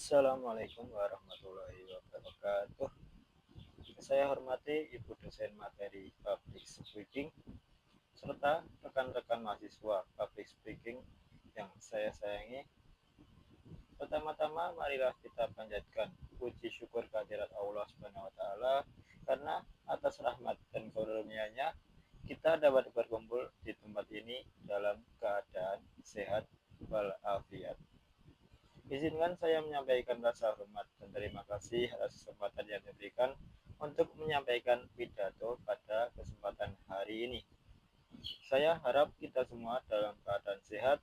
Assalamualaikum warahmatullahi wabarakatuh. Saya hormati Ibu dosen materi Public Speaking serta rekan-rekan mahasiswa Public Speaking yang saya sayangi. Pertama-tama marilah kita panjatkan puji syukur kehadirat Allah Subhanahu wa taala karena atas rahmat dan karunia-Nya kita dapat berkumpul di tempat ini dalam keadaan sehat walafiat. Izinkan saya menyampaikan rasa hormat dan terima kasih atas kesempatan yang diberikan untuk menyampaikan pidato pada kesempatan hari ini. Saya harap kita semua dalam keadaan sehat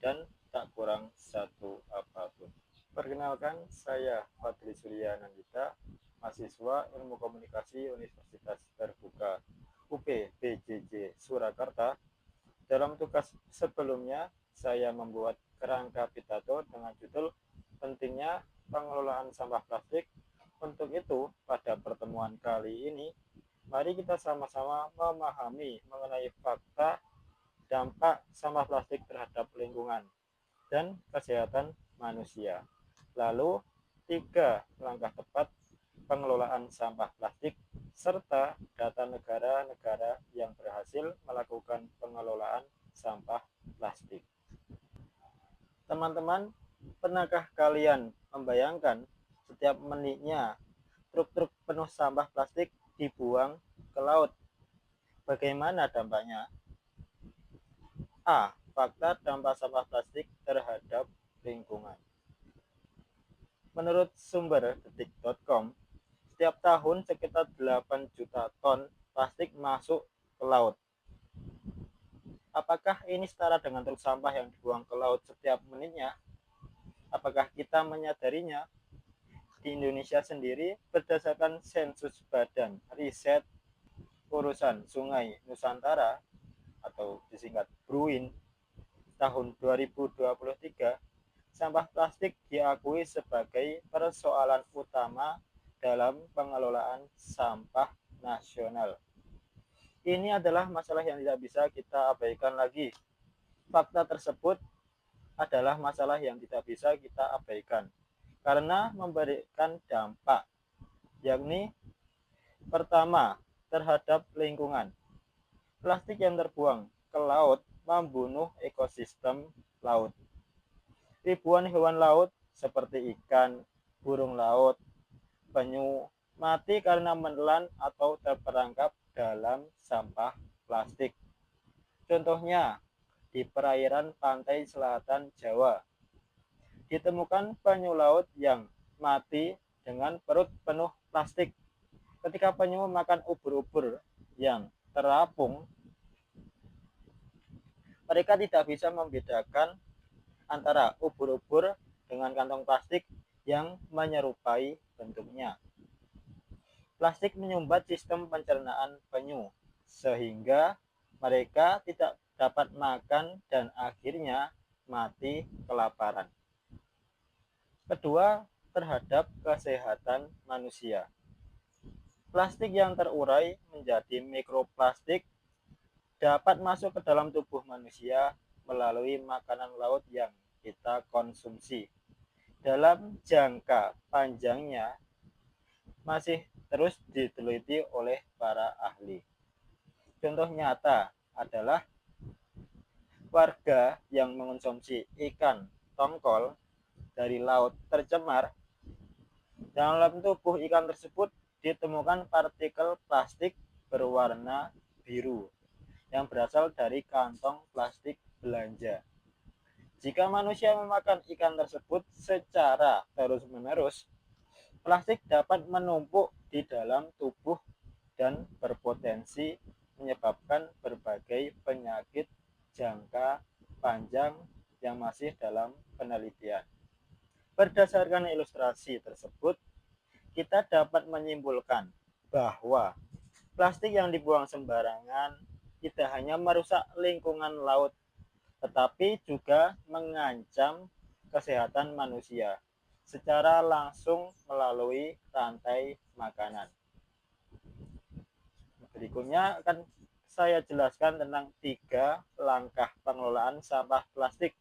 dan tak kurang satu apapun. Perkenalkan, saya Fadli Surya Nandita, mahasiswa Ilmu Komunikasi Universitas Terbuka UP BJJ Surakarta. Dalam tugas sebelumnya, saya membuat kerangka pidato dengan judul pentingnya pengelolaan sampah plastik. Untuk itu, pada pertemuan kali ini, mari kita sama-sama memahami mengenai fakta dampak sampah plastik terhadap lingkungan dan kesehatan manusia. Lalu, 3 langkah tepat pengelolaan sampah plastik serta data negara-negara yang berhasil melakukan pengelolaan sampah plastik. Teman-teman, pernahkah kalian membayangkan setiap menitnya truk-truk penuh sampah plastik dibuang ke laut? Bagaimana dampaknya? A. Fakta dampak sampah plastik terhadap lingkungan. Menurut sumber detik.com, setiap tahun sekitar 8 juta ton plastik masuk ke laut. Apakah ini setara dengan truk sampah yang dibuang ke laut setiap menitnya? Apakah kita menyadarinya? Di Indonesia sendiri, berdasarkan sensus Badan Riset Urusan Sungai Nusantara atau disingkat BRUIN tahun 2023, sampah plastik diakui sebagai persoalan utama dalam pengelolaan sampah nasional. Ini adalah masalah yang tidak bisa kita abaikan lagi. Fakta tersebut adalah masalah yang tidak bisa kita abaikan karena memberikan dampak, yakni pertama, terhadap lingkungan. Plastik yang terbuang ke laut membunuh ekosistem laut. Ribuan hewan laut seperti ikan, burung laut, penyu mati karena menelan atau terperangkap dalam sampah plastik. Contohnya, di perairan pantai selatan Jawa, ditemukan penyu laut yang mati dengan perut penuh plastik. Ketika penyu makan ubur-ubur yang terapung, mereka tidak bisa membedakan antara ubur-ubur dengan kantong plastik yang menyerupai bentuknya. Plastik menyumbat sistem pencernaan penyu, sehingga mereka tidak dapat makan dan akhirnya mati kelaparan. Kedua, terhadap kesehatan manusia. Plastik yang terurai menjadi mikroplastik dapat masuk ke dalam tubuh manusia melalui makanan laut yang kita konsumsi. Dalam jangka panjangnya, masih terus diteliti oleh para ahli. Contoh nyata adalah warga yang mengonsumsi ikan tongkol dari laut tercemar. Dalam tubuh ikan tersebut ditemukan partikel plastik berwarna biru yang berasal dari kantong plastik belanja. Jika manusia memakan ikan tersebut secara terus-menerus, plastik dapat menumpuk di dalam tubuh dan berpotensi menyebabkan berbagai penyakit jangka panjang yang masih dalam penelitian. Berdasarkan ilustrasi tersebut, kita dapat menyimpulkan bahwa plastik yang dibuang sembarangan tidak hanya merusak lingkungan laut, tetapi juga mengancam kesehatan manusia secara langsung melalui rantai makanan. Berikutnya akan saya jelaskan tentang 3 langkah pengelolaan sampah plastik: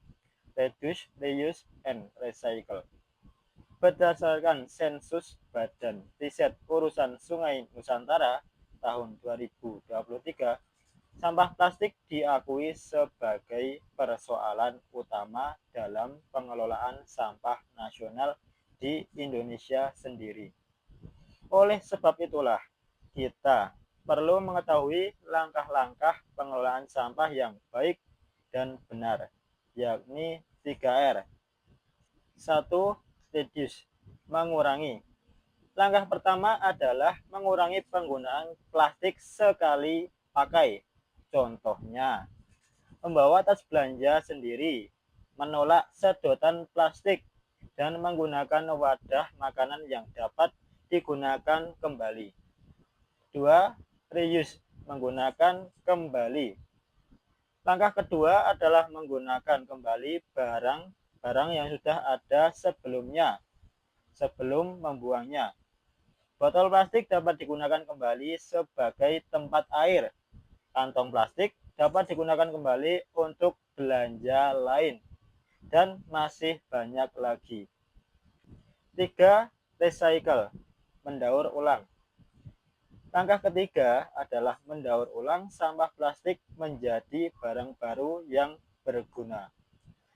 reduce, reuse, and recycle. Berdasarkan sensus Badan Riset Urusan Sungai Nusantara tahun 2023, sampah plastik diakui sebagai persoalan utama dalam pengelolaan sampah nasional di Indonesia sendiri. Oleh sebab itulah, kita perlu mengetahui langkah-langkah pengelolaan sampah yang baik dan benar, yakni 3R. 1. Reduce, mengurangi. Langkah pertama adalah mengurangi penggunaan plastik sekali pakai. Contohnya, membawa tas belanja sendiri, menolak sedotan plastik, dan menggunakan wadah makanan yang dapat digunakan kembali. 2. Reuse, menggunakan kembali. Langkah kedua adalah menggunakan kembali barang yang sudah ada sebelumnya, sebelum membuangnya. Botol plastik dapat digunakan kembali sebagai tempat air. Kantong plastik dapat digunakan kembali untuk belanja lain. Dan masih banyak lagi. 3. Recycle, mendaur ulang. Langkah ketiga adalah mendaur ulang sampah plastik menjadi barang baru yang berguna.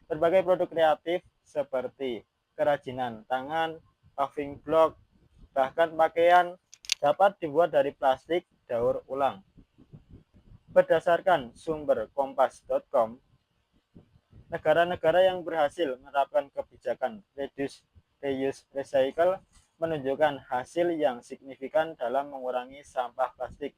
Berbagai produk kreatif seperti kerajinan tangan, paving block, bahkan pakaian dapat dibuat dari plastik daur ulang. Berdasarkan sumber kompas.com, negara-negara yang berhasil menerapkan kebijakan reduce, reuse, recycle menunjukkan hasil yang signifikan dalam mengurangi sampah plastik.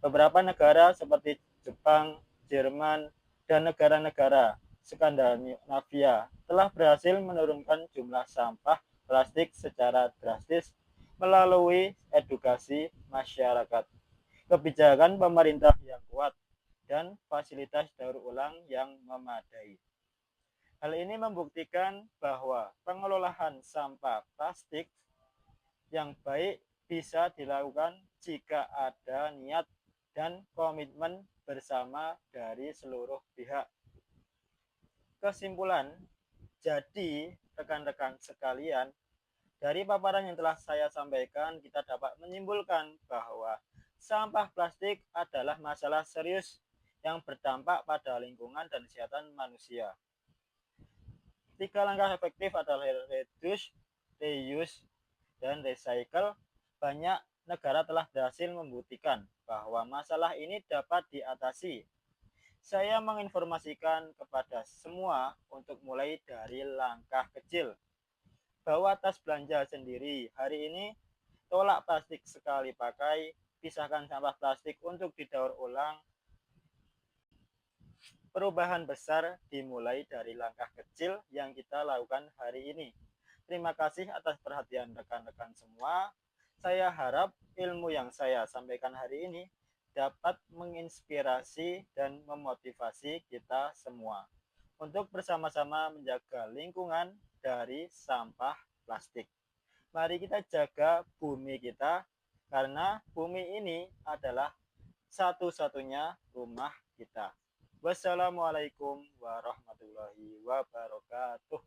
Beberapa negara seperti Jepang, Jerman, dan negara-negara Skandinavia telah berhasil menurunkan jumlah sampah plastik secara drastis melalui edukasi masyarakat, kebijakan pemerintah yang kuat, dan fasilitas daur ulang yang memadai. Hal ini membuktikan bahwa pengelolaan sampah plastik yang baik bisa dilakukan jika ada niat dan komitmen bersama dari seluruh pihak. Kesimpulan, jadi rekan-rekan sekalian, dari paparan yang telah saya sampaikan, kita dapat menyimpulkan bahwa sampah plastik adalah masalah serius yang berdampak pada lingkungan dan kesehatan manusia. 3 langkah efektif adalah reduce, reuse, dan recycle. Banyak negara telah berhasil membuktikan bahwa masalah ini dapat diatasi. Saya menginformasikan kepada semua untuk mulai dari langkah kecil. Bawa tas belanja sendiri hari ini, tolak plastik sekali pakai, pisahkan sampah plastik untuk didaur ulang. Perubahan besar dimulai dari langkah kecil yang kita lakukan hari ini. Terima kasih atas perhatian rekan-rekan semua. Saya harap ilmu yang saya sampaikan hari ini dapat menginspirasi dan memotivasi kita semua untuk bersama-sama menjaga lingkungan dari sampah plastik. Mari kita jaga bumi kita, karena bumi ini adalah satu-satunya rumah kita. Wassalamualaikum warahmatullahi wabarakatuh.